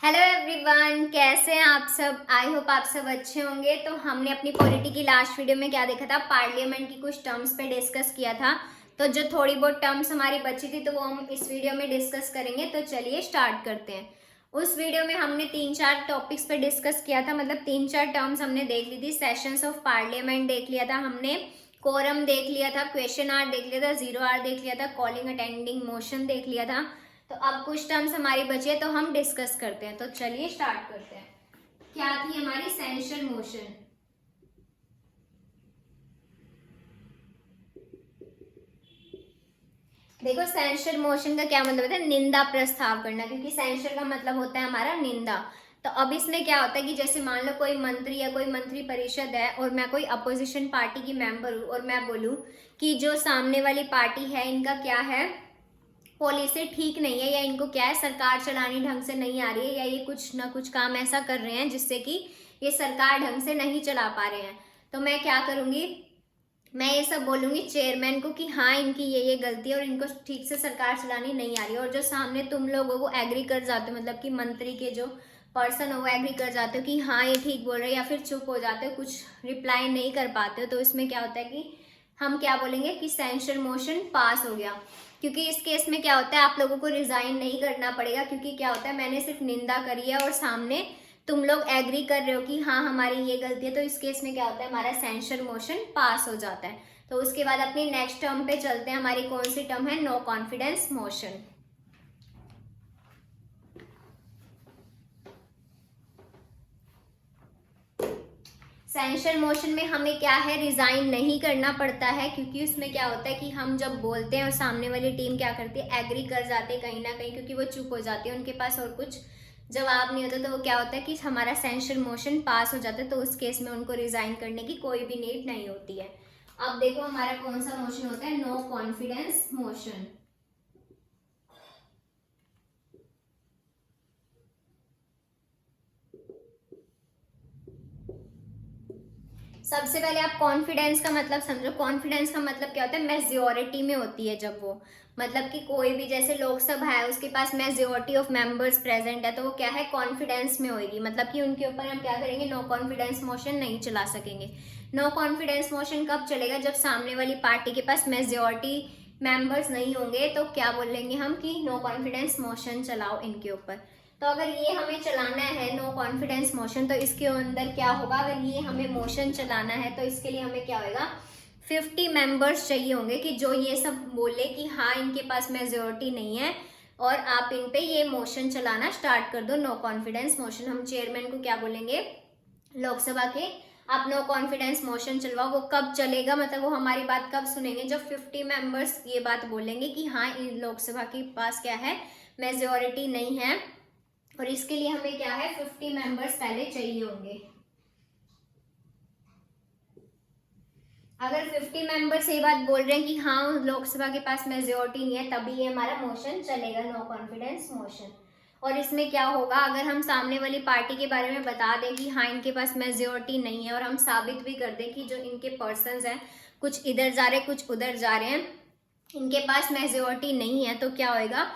Hello everyone, कैसे हैं आप सब। आई होप आप सब अच्छे होंगे। तो हमने अपनी पॉलिटी की लास्ट वीडियो में क्या देखा था, पार्लियामेंट की कुछ टर्म्स पे डिस्कस किया था। तो जो थोड़ी बहुत टर्म्स हमारी बची थी तो वो हम इस वीडियो में डिस्कस करेंगे। तो चलिए स्टार्ट करते हैं। उस वीडियो में हमने 3-4 टॉपिक्स पे डिस्कस किया था, मतलब 3-4 टर्म्स हमने देख ली थी। सेशंस ऑफ पार्लियामेंट देख लिया था हमने, कोरम देख लिया था, क्वेश्चन आवर देख लिया था, जीरो आवर देख लिया था, कॉलिंग अटेंडिंग मोशन देख लिया था। तो अब कुछ टर्म्स हमारी बची है तो हम डिस्कस करते हैं। तो चलिए स्टार्ट करते हैं। क्या थी हमारी सेंसर मोशन। देखो सेंसर मोशन का क्या मतलब होता है, निंदा प्रस्ताव करना, क्योंकि सेंसर का मतलब होता है हमारा निंदा। तो अब इसमें क्या होता है कि जैसे मान लो कोई मंत्री या कोई मंत्री परिषद है और मैं कोई अपोजिशन पार्टी की मेंबर हूँ और मैं बोलूँ कि जो सामने वाली पार्टी है इनका क्या है, पॉलिसी ठीक नहीं है, या इनको क्या है सरकार चलानी ढंग से नहीं आ रही है, या ये कुछ ना कुछ काम ऐसा कर रहे हैं जिससे कि ये सरकार ढंग से नहीं चला पा रहे हैं। तो मैं क्या करूंगी, मैं ये सब बोलूंगी चेयरमैन को कि हाँ इनकी ये गलती है और इनको ठीक से सरकार चलानी नहीं आ रही है। और जो सामने तुम लोगों को एग्री कर जाते हो, मतलब कि मंत्री के जो पर्सन हो वो एग्री कर जाते हो कि हाँ ये ठीक बोल रहे हैं, या फिर चुप हो जाते हो, कुछ रिप्लाई नहीं कर पाते हो, तो इसमें क्या होता है कि हम क्या बोलेंगे कि सेंसर मोशन पास हो गया। क्योंकि इस केस में क्या होता है, आप लोगों को रिजाइन नहीं करना पड़ेगा, क्योंकि क्या होता है मैंने सिर्फ निंदा करी है और सामने तुम लोग एग्री कर रहे हो कि हाँ हमारी ये गलती है। तो इस केस में क्या होता है, हमारा सेंसर मोशन पास हो जाता है। तो उसके बाद अपनी नेक्स्ट टर्म पे चलते हैं। हमारी कौन सी टर्म है, no confidence motion. Censure motion में हमें क्या है, रिजाइन नहीं करना पड़ता है, क्योंकि उसमें क्या होता है कि हम जब बोलते हैं और सामने वाली टीम क्या करती है, एग्री कर जाते हैं कहीं ना कहीं, क्योंकि वो चुप हो जाती है, उनके पास और कुछ जवाब नहीं होता। तो वो क्या होता है कि हमारा सेंसर मोशन पास हो जाता है। तो उस केस में उनको रिजाइन करने की कोई भी नीड नहीं होती है। अब देखो हमारा कौन सा मोशन होता है, नो कॉन्फिडेंस मोशन। सबसे पहले आप कॉन्फिडेंस का मतलब समझो। कॉन्फिडेंस का मतलब क्या होता है, मेजोरिटी में होती है जब वो, मतलब कि कोई भी जैसे लोकसभा है उसके पास मेजोरिटी ऑफ मेंबर्स प्रेजेंट है, तो वो क्या है कॉन्फिडेंस में होगी, मतलब कि उनके ऊपर हम क्या करेंगे, नो कॉन्फिडेंस मोशन नहीं चला सकेंगे। नो कॉन्फिडेंस मोशन कब चलेगा, जब सामने वाली पार्टी के पास मेजोरिटी मेंबर्स नहीं होंगे, तो क्या बोलेंगे हम कि नो कॉन्फिडेंस मोशन चलाओ इनके ऊपर। तो अगर ये हमें चलाना है नो कॉन्फिडेंस मोशन, तो इसके अंदर क्या होगा, अगर ये हमें मोशन चलाना है तो इसके लिए हमें क्या होगा, 50 मेंबर्स चाहिए होंगे कि जो ये सब बोले कि हाँ इनके पास मेजोरिटी नहीं है और आप इन पे ये मोशन चलाना स्टार्ट कर दो, नो कॉन्फिडेंस मोशन। हम चेयरमैन को क्या बोलेंगे लोकसभा के, आप नो कॉन्फिडेंस मोशन चलवाओ। वो कब चलेगा, मतलब वो हमारी बात कब सुनेंगे, जब 50 मेंबर्स ये बात बोलेंगे कि हाँ इन लोकसभा के पास क्या है, मेजोरिटी नहीं है, और इसके लिए हमें क्या है 50 मेंबर्स पहले चाहिए होंगे। अगर 50 मेंबर्स ये बात बोल रहे हैं कि हाँ लोकसभा के पास मेजोरिटी नहीं है, तभी ये हमारा मोशन चलेगा, नो कॉन्फिडेंस मोशन। और इसमें क्या होगा, अगर हम सामने वाली पार्टी के बारे में बता दें कि हाँ इनके पास मेजोरिटी नहीं है, और हम साबित भी कर दें कि जो इनके पर्सन्स हैं कुछ इधर जा रहे कुछ उधर जा रहे हैं, इनके पास मेजोरिटी नहीं है, तो क्या होएगा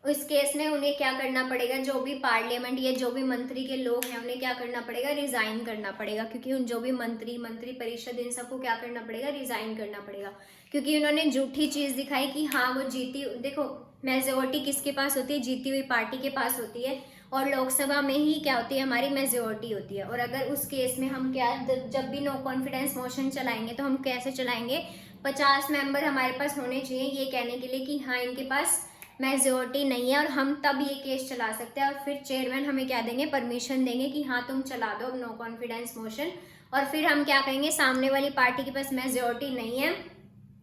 इस केस में उन्हें क्या करना पड़ेगा, जो भी पार्लियामेंट या जो भी मंत्री के लोग हैं उन्हें क्या करना पड़ेगा, रिजाइन करना पड़ेगा। क्योंकि उन जो भी मंत्री परिषद इन सबको क्या करना पड़ेगा, रिजाइन करना पड़ेगा, क्योंकि उन्होंने झूठी चीज दिखाई कि हाँ वो जीती। देखो मेजोरिटी किसके पास होती है, जीती हुई पार्टी के पास होती है, और लोकसभा में ही क्या होती है, हमारी मेजोरिटी होती है। और अगर उस केस में हम क्या, जब भी नो कॉन्फिडेंस मोशन चलाएंगे तो हम कैसे चलाएंगे, 50 मेंबर हमारे पास होने चाहिए ये कहने के लिए कि हाँ इनके पास मेजोरिटी नहीं है, और हम तब ये केस चला सकते हैं। और फिर चेयरमैन हमें क्या देंगे, परमिशन देंगे कि हाँ तुम चला दो अब नो कॉन्फिडेंस मोशन। और फिर हम क्या कहेंगे, सामने वाली पार्टी के पास मेजोरिटी नहीं है,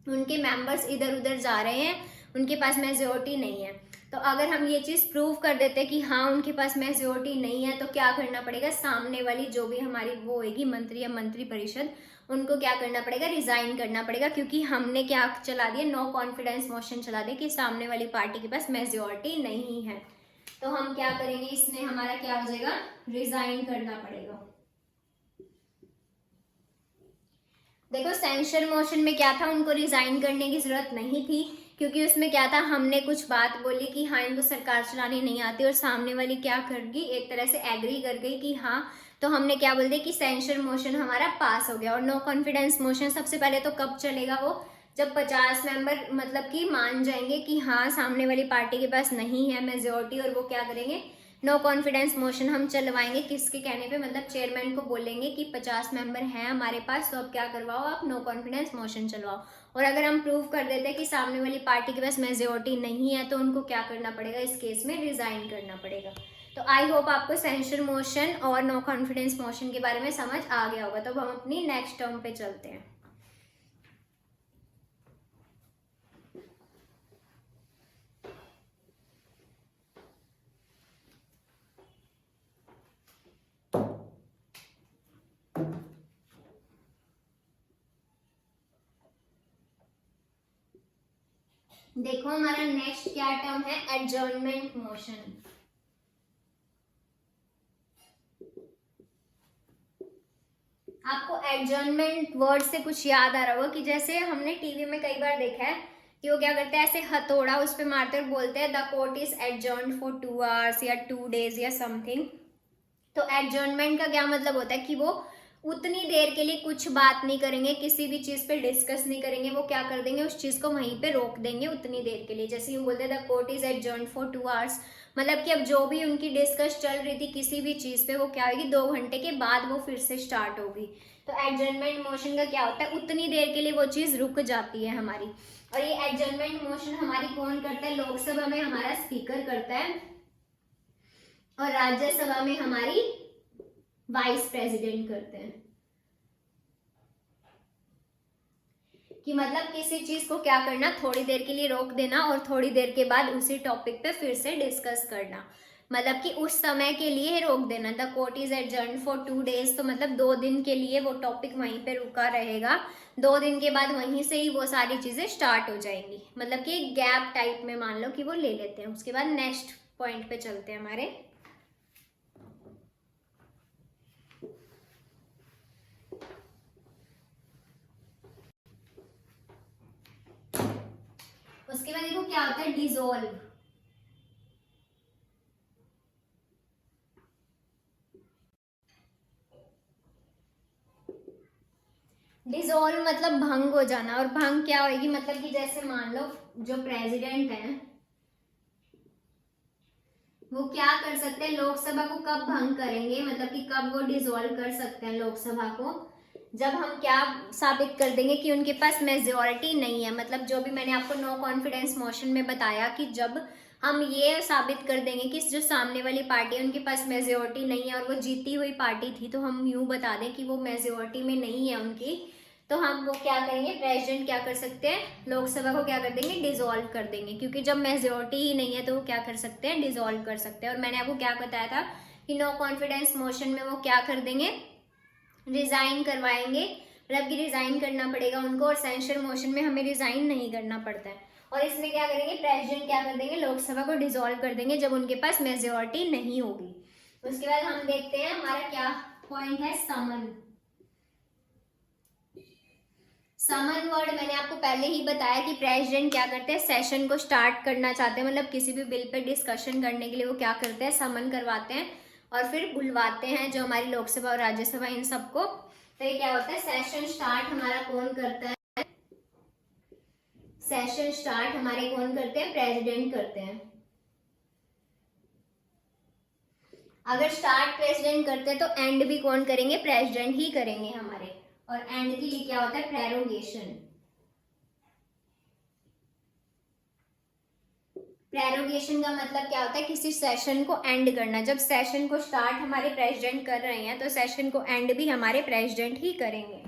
उनके मेंबर्स इधर उधर जा रहे हैं, उनके पास मेजोरिटी नहीं है। तो अगर हम ये चीज प्रूव कर देते कि हाँ उनके पास मेजोरिटी नहीं है, तो क्या करना पड़ेगा, सामने वाली जो भी हमारी वो होगी मंत्री या मंत्री परिषद, उनको क्या करना पड़ेगा, रिजाइन करना पड़ेगा, क्योंकि हमने क्या चला दिया, नो कॉन्फिडेंस मोशन चला दिया कि सामने वाली पार्टी के पास मेजोरिटी नहीं है। तो हम क्या करेंगे, इसमें हमारा क्या हो जाएगा, रिजाइन करना पड़ेगा। देखो सेंसर मोशन में क्या था, उनको रिजाइन करने की जरूरत नहीं थी, क्योंकि उसमें क्या था, हमने कुछ बात बोली कि हाँ इनको सरकार चलानी नहीं आती, और सामने वाली क्या कर गई, एक तरह से एग्री कर गई कि हाँ, तो हमने क्या बोल दिया कि सेंसर मोशन हमारा पास हो गया। और नो कॉन्फिडेंस मोशन सबसे पहले तो कब चलेगा, वो जब 50 मेंबर मतलब कि मान जाएंगे कि हाँ सामने वाली पार्टी के पास नहीं है मेजोरिटी, और वो क्या करेंगे, नो कॉन्फिडेंस मोशन हम चलवाएंगे। किसके कहने पे, मतलब चेयरमैन को बोलेंगे कि 50 मेंबर हैं हमारे पास, तो अब क्या करवाओ, आप नो कॉन्फिडेंस मोशन चलवाओ। और अगर हम प्रूव कर देते हैं कि सामने वाली पार्टी के पास मेजोरिटी नहीं है, तो उनको क्या करना पड़ेगा, इस केस में रिजाइन करना पड़ेगा। तो आई होप आपको सेंसर मोशन और नो कॉन्फिडेंस मोशन के बारे में समझ आ गया होगा। तो अब हम अपनी नेक्स्ट टर्म पे चलते हैं। देखो हमारा नेक्स्ट क्या टर्म है, एडजर्नमेंट मोशन। आपको एडजर्नमेंट वर्ड से कुछ याद आ रहा होगा कि जैसे हमने टीवी में कई बार देखा है कि वो क्या करते हैं, ऐसे हथौड़ा उस पर मारते और बोलते हैं the court is adjourned for 2 hours या 2 डेज या समथिंग। तो एडजर्नमेंट का क्या मतलब होता है कि वो उतनी देर के लिए कुछ बात नहीं करेंगे, किसी भी चीज पे डिस्कस नहीं करेंगे, वो क्या कर देंगे, उस चीज को वहीं पे रोक देंगे उतनी देर के लिए। जैसे यूं बोलते हैं the court is adjourned for 2 hours, मतलब कि अब जो भी उनकी डिस्कस चल रही थी किसी भी चीज पे, वो क्या होगी, 2 घंटे के बाद वो फिर से स्टार्ट होगी। तो एडजर्नमेंट मोशन का क्या होता है, उतनी देर के लिए वो चीज रुक जाती है हमारी। और ये एडजर्नमेंट मोशन हमारी कौन करता है, लोकसभा में हमारा स्पीकर करता है, और राज्यसभा में हमारी वाइस प्रेसिडेंट करते हैं। कि मतलब किसी चीज को क्या करना, थोड़ी देर के लिए रोक देना और थोड़ी देर के बाद उसी टॉपिक पे फिर से डिस्कस करना, मतलब कि उस समय के लिए रोक देना। The court is adjourned for 2 days, तो मतलब 2 दिन के लिए वो टॉपिक वहीं पे रुका रहेगा। 2 दिन के बाद वहीं से ही वो सारी चीजें स्टार्ट हो जाएंगी, मतलब कि गैप टाइप में मान लो कि वो ले लेते हैं। उसके बाद नेक्स्ट पॉइंट पे चलते हैं हमारे। उसके बाद देखो क्या होता है, डिसॉल्व। डिसॉल्व मतलब भंग हो जाना। और भंग क्या होगी, मतलब कि जैसे मान लो जो प्रेसिडेंट है वो क्या कर सकते हैं, लोकसभा को कब भंग करेंगे, मतलब कि कब वो डिसॉल्व कर सकते हैं लोकसभा को, जब हम क्या साबित कर देंगे कि उनके पास मेजोरिटी नहीं है। मतलब जो भी मैंने आपको नो कॉन्फिडेंस मोशन में बताया कि जब हम ये साबित कर देंगे कि जो सामने वाली पार्टी है उनके पास मेजोरिटी नहीं है और वो जीती हुई पार्टी थी, तो हम यूं बता दें कि वो मेजोरिटी में नहीं है उनकी, तो हम वो क्या करेंगे, प्रेसिडेंट क्या कर सकते हैं, लोकसभा को क्या कर देंगे, डिसॉल्व कर देंगे। क्योंकि जब मेजोरिटी ही नहीं है तो वो क्या कर सकते हैं, डिसॉल्व कर सकते हैं। और मैंने आपको क्या बताया था कि नो कॉन्फिडेंस मोशन में वो क्या कर देंगे, रिजाइन करवाएंगे, मतलब कि रिजाइन करना पड़ेगा उनको। और सेंसर मोशन में हमें रिजाइन नहीं करना पड़ता है। और इसमें क्या करेंगे, प्रेसिडेंट क्या कर देंगे, लोकसभा को डिसॉल्व कर देंगे जब उनके पास मेजोरिटी नहीं होगी। उसके बाद हम देखते हैं हमारा क्या पॉइंट है, समन। समन वर्ड मैंने आपको पहले ही बताया कि प्रेसिडेंट क्या करते हैं, सेशन को स्टार्ट करना चाहते हैं, मतलब किसी भी बिल पे डिस्कशन करने के लिए वो क्या करते हैं, समन करवाते हैं और फिर बुलवाते हैं जो हमारी लोकसभा और राज्यसभा इन सबको। तो ये क्या होता है, सेशन स्टार्ट हमारा कौन करता है, सेशन स्टार्ट हमारे कौन करते हैं, प्रेसिडेंट करते हैं। अगर स्टार्ट प्रेसिडेंट करते हैं तो एंड भी कौन करेंगे, प्रेसिडेंट ही करेंगे हमारे। और एंड के लिए क्या होता है, प्रेरोगेशन। प्रेरोगेशन का मतलब क्या होता है, किसी सेशन को एंड करना। जब सेशन को स्टार्ट हमारे प्रेसिडेंट कर रहे हैं तो सेशन को एंड भी हमारे प्रेसिडेंट ही करेंगे।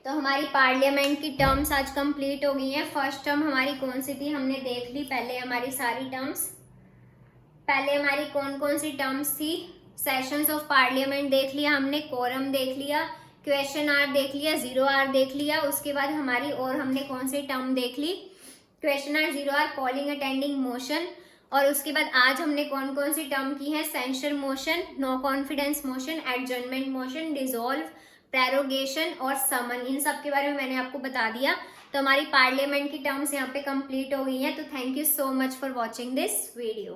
तो हमारी पार्लियामेंट की टर्म्स आज कंप्लीट हो गई हैं। फर्स्ट टर्म हमारी कौन सी थी, हमने देख ली पहले हमारी सारी टर्म्स। पहले हमारी कौन कौन सी टर्म्स थी, सेशंस ऑफ पार्लियामेंट देख लिया हमने, कोरम देख लिया, क्वेश्चन आवर देख लिया, 0 आवर देख लिया। उसके बाद हमारी और हमने कौन सी टर्म देख ली, question hour, 0 hour, calling attending motion और उसके बाद आज हमने कौन कौन सी टर्म की है, censure motion, no confidence motion, adjournment motion, dissolve, prorogation और समन, इन सब के बारे में मैंने आपको बता दिया। तो हमारी पार्लियामेंट की टर्म्स यहाँ पे कंप्लीट हो गई हैं। तो thank you so much for watching this video.